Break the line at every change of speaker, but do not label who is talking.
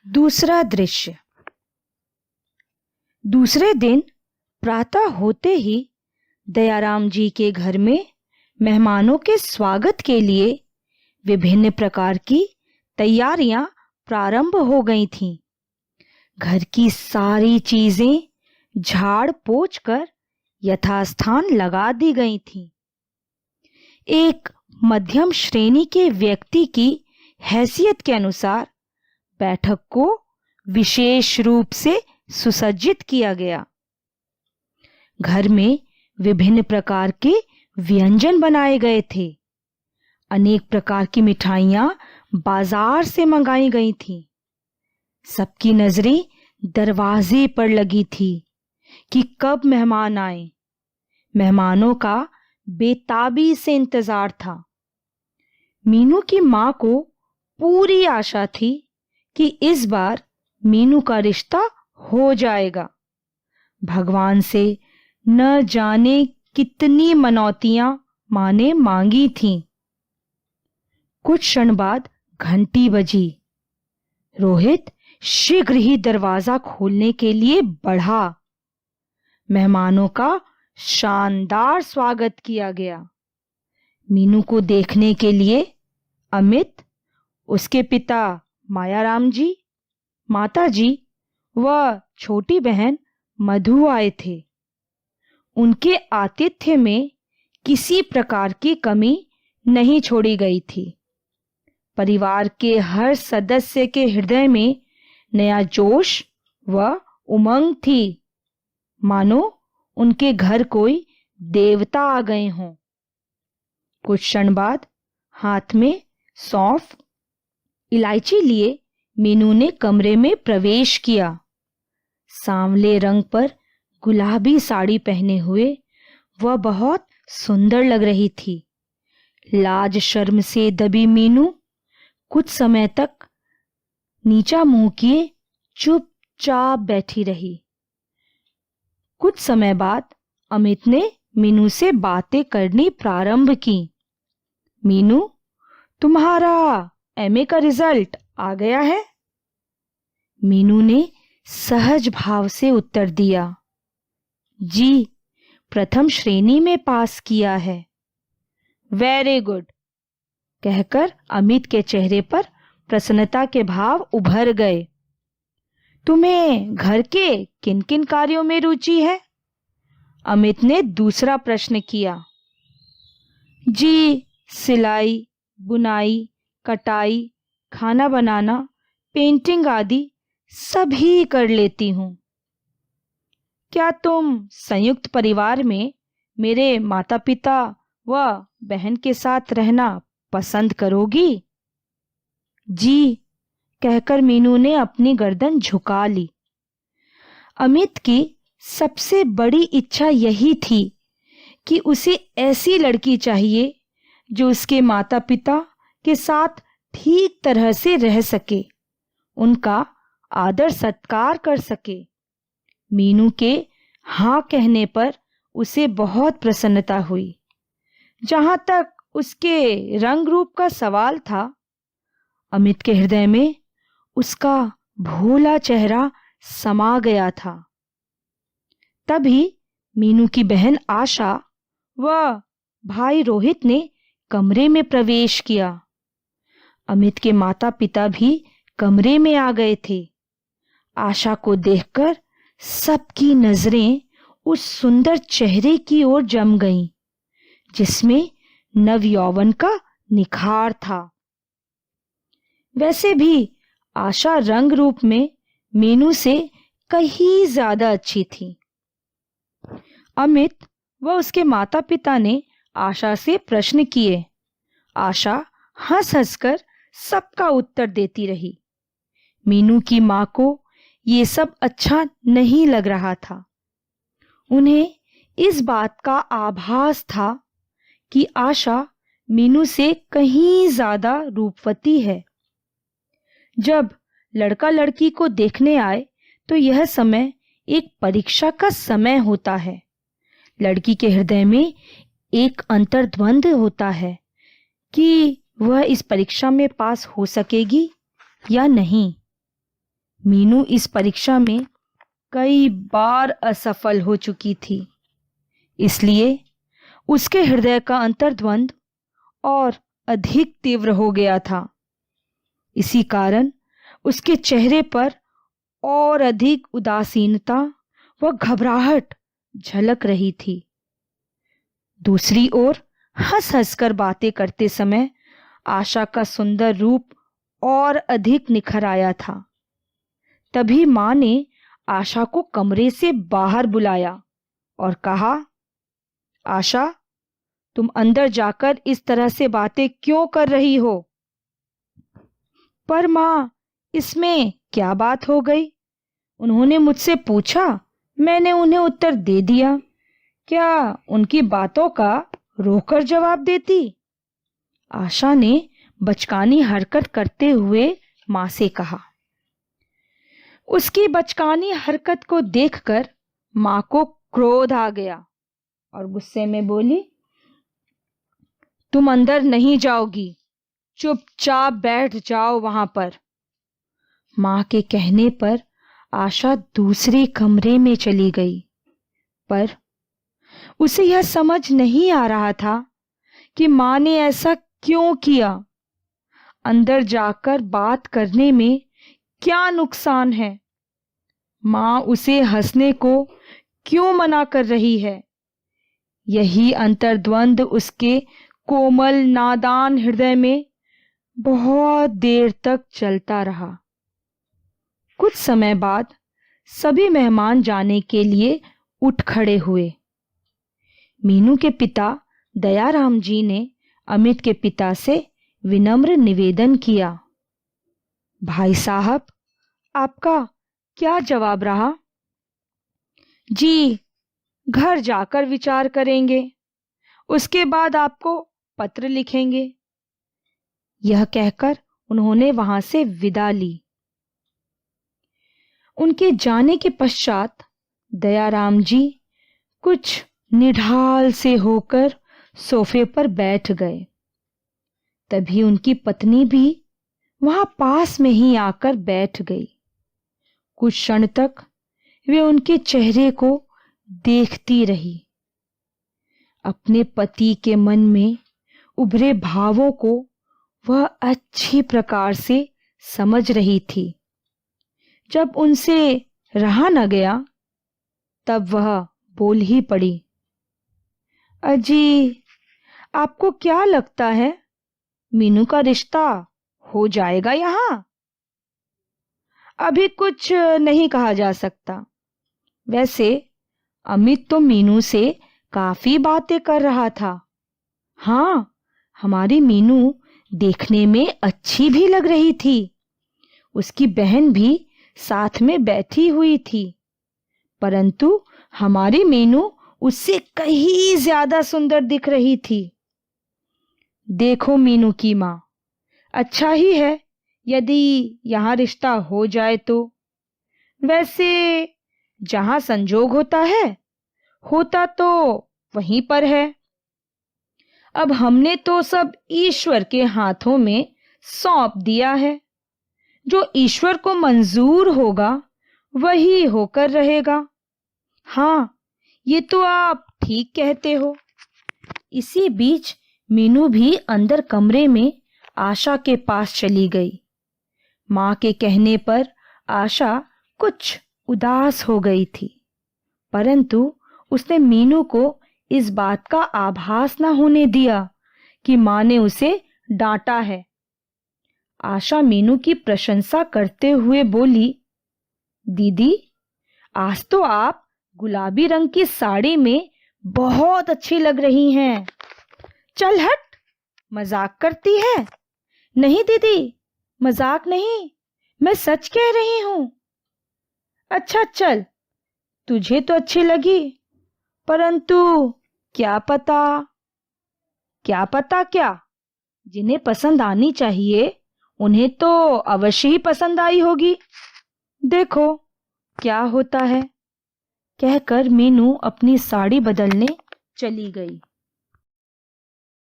दूसरा दृश्य। दूसरे दिन प्रातः होते ही दयाराम जी के घर में मेहमानों के स्वागत के लिए विभिन्न प्रकार की तैयारियां प्रारंभ हो गई थीं। घर की सारी चीजें झाड़ पोंछ कर यथास्थान लगा दी गई थीं। एक मध्यम श्रेणी के व्यक्ति की हैसियत के अनुसार बैठक को विशेष रूप से सुसज्जित किया गया। घर में विभिन्न प्रकार के व्यंजन बनाए गए थे। अनेक प्रकार की मिठाइयां बाजार से मंगाई गई थीं। सबकी नजरें दरवाजे पर लगी थी कि कब मेहमान आए। मेहमानों का बेताबी से इंतजार था। मीनू की मां को पूरी आशा थी कि इस बार मीनू का रिश्ता हो जाएगा। भगवान से न जाने कितनी मनौतियां मां ने मांगी थीं। कुछ क्षण बाद घंटी बजी। रोहित शीघ्र ही दरवाजा खोलने के लिए बढ़ा। मेहमानों का शानदार स्वागत किया गया। मीनू को देखने के लिए अमित, उसके पिता मायाराम जी, माताजी व छोटी बहन मधु आए थे। उनके आतिथ्य में किसी प्रकार की कमी नहीं छोड़ी गई थी। परिवार के हर सदस्य के हृदय में नया जोश व उमंग थी, मानो उनके घर कोई देवता आ गए हों। कुछ क्षण बाद हाथ में सौंफ, इलायची लिए मीनू ने कमरे में प्रवेश किया। सांवले रंग पर गुलाबी साड़ी पहने हुए वह बहुत सुंदर लग रही थी। लाज शर्म से दबी मीनू कुछ समय तक नीचा मुंह किए चुपचाप बैठी रही। कुछ समय बाद अमित ने मीनू से बातें करनी प्रारंभ की। मीनू, तुम्हारा एमए का रिजल्ट आ गया है? मीनू ने सहज भाव से उत्तर दिया। जी, प्रथम श्रेणी में पास किया है। वेरी गुड, कहकर अमित के चेहरे पर प्रसन्नता के भाव उभर गए। तुम्हें घर के किन किन कार्यों में रुचि है? अमित ने दूसरा प्रश्न किया। जी, सिलाई, बुनाई, कटाई, खाना बनाना, पेंटिंग आदि सभी कर लेती हूँ। क्या तुम संयुक्त परिवार में मेरे माता पिता व बहन के साथ रहना पसंद करोगी? जी, कहकर मीनू ने अपनी गर्दन झुका ली। अमित की सबसे बड़ी इच्छा यही थी कि उसे ऐसी लड़की चाहिए जो उसके माता पिता के साथ ठीक तरह से रह सके, उनका आदर सत्कार कर सके। मीनू के हाँ कहने पर उसे बहुत प्रसन्नता हुई। जहां तक उसके रंग रूप का सवाल था, अमित के हृदय में उसका भोला चेहरा समा गया था। तभी मीनू की बहन आशा व भाई रोहित ने कमरे में प्रवेश किया। अमित के माता पिता भी कमरे में आ गए थे। आशा को देखकर सबकी नजरें उस सुंदर चेहरे की ओर जम गईं, जिसमें नव यौवन का निखार था। वैसे भी आशा रंग रूप में मीनू से कहीं ज्यादा अच्छी थी। अमित व उसके माता पिता ने आशा से प्रश्न किए। आशा हंस हंसकर सबका उत्तर देती रही। मीनू की मां को ये सब अच्छा नहीं लग रहा था। उन्हें इस बात का आभास था कि आशा मीनू से कहीं ज्यादा रूपवती है। जब लड़का लड़की को देखने आए तो यह समय एक परीक्षा का समय होता है। लड़की के हृदय में एक अंतर्द्वंद होता है कि वह इस परीक्षा में पास हो सकेगी या नहीं। मीनू इस परीक्षा में कई बार असफल हो चुकी थी, इसलिए उसके हृदय का अंतर्द्वंद और अधिक तीव्र हो गया था। इसी कारण उसके चेहरे पर और अधिक उदासीनता व घबराहट झलक रही थी। दूसरी ओर हंस हंसकर बातें करते समय आशा का सुंदर रूप और अधिक निखर आया था। तभी मां ने आशा को कमरे से बाहर बुलाया और कहा, आशा, तुम अंदर जाकर इस तरह से बातें क्यों कर रही हो? पर मां, इसमें क्या बात हो गई? उन्होंने मुझसे पूछा, मैंने उन्हें उत्तर दे दिया। क्या उनकी बातों का रोकर जवाब देती? आशा ने बचकानी हरकत करते हुए मां से कहा। उसकी बचकानी हरकत को देखकर मां को क्रोध आ गया और गुस्से में बोली, तुम अंदर नहीं जाओगी, चुपचाप बैठ जाओ वहां पर। मां के कहने पर आशा दूसरे कमरे में चली गई, पर उसे यह समझ नहीं आ रहा था कि मां ने ऐसा क्यों किया। अंदर जाकर बात करने में क्या नुकसान है? मां उसे हंसने को क्यों मना कर रही है? यही अंतर्द्वंद उसके कोमल नादान हृदय में बहुत देर तक चलता रहा। कुछ समय बाद सभी मेहमान जाने के लिए उठ खड़े हुए। मीनू के पिता दयाराम जी ने अमित के पिता से विनम्र निवेदन किया, भाई साहब, आपका क्या जवाब रहा? जी, घर जाकर विचार करेंगे, उसके बाद आपको पत्र लिखेंगे। यह कहकर उन्होंने वहां से विदा ली। उनके जाने के पश्चात दयाराम जी कुछ निढाल से होकर सोफे पर बैठ गए। तभी उनकी पत्नी भी वहां पास में ही आकर बैठ गई। कुछ क्षण तक वे उनके चेहरे को देखती रही। अपने पति के मन में उभरे भावों को वह अच्छी प्रकार से समझ रही थी। जब उनसे रहा न गया, तब वह बोल ही पड़ी, अजी, आपको क्या लगता है, मीनू का रिश्ता हो जाएगा यहां? अभी कुछ नहीं कहा जा सकता। वैसे अमित तो मीनू से काफी बातें कर रहा था। हाँ, हमारी मीनू देखने में अच्छी भी लग रही थी। उसकी बहन भी साथ में बैठी हुई थी, परंतु हमारी मीनू उससे कहीं ज्यादा सुंदर दिख रही थी। देखो मीनू की मां, अच्छा ही है यदि यहां रिश्ता हो जाए तो। वैसे जहां संजोग होता तो वहीं पर है। अब हमने तो सब ईश्वर के हाथों में सौंप दिया है। जो ईश्वर को मंजूर होगा वही होकर रहेगा। हाँ, ये तो आप ठीक कहते हो। इसी बीच मीनू भी अंदर कमरे में आशा के पास चली गई। मां के कहने पर आशा कुछ उदास हो गई थी, परंतु उसने मीनू को इस बात का आभास न होने दिया कि मां ने उसे डांटा है। आशा मीनू की प्रशंसा करते हुए बोली, दीदी, आज तो आप गुलाबी रंग की साड़ी में बहुत अच्छी लग रही हैं। चल हट, मजाक करती है। नहीं दीदी, मजाक नहीं, मैं सच कह रही हूं। अच्छा चल, तुझे तो अच्छी लगी, परंतु क्या पता क्या, जिन्हें पसंद आनी चाहिए उन्हें तो अवश्य ही पसंद आई होगी। देखो क्या होता है। कहकर मीनू अपनी साड़ी बदलने चली गई।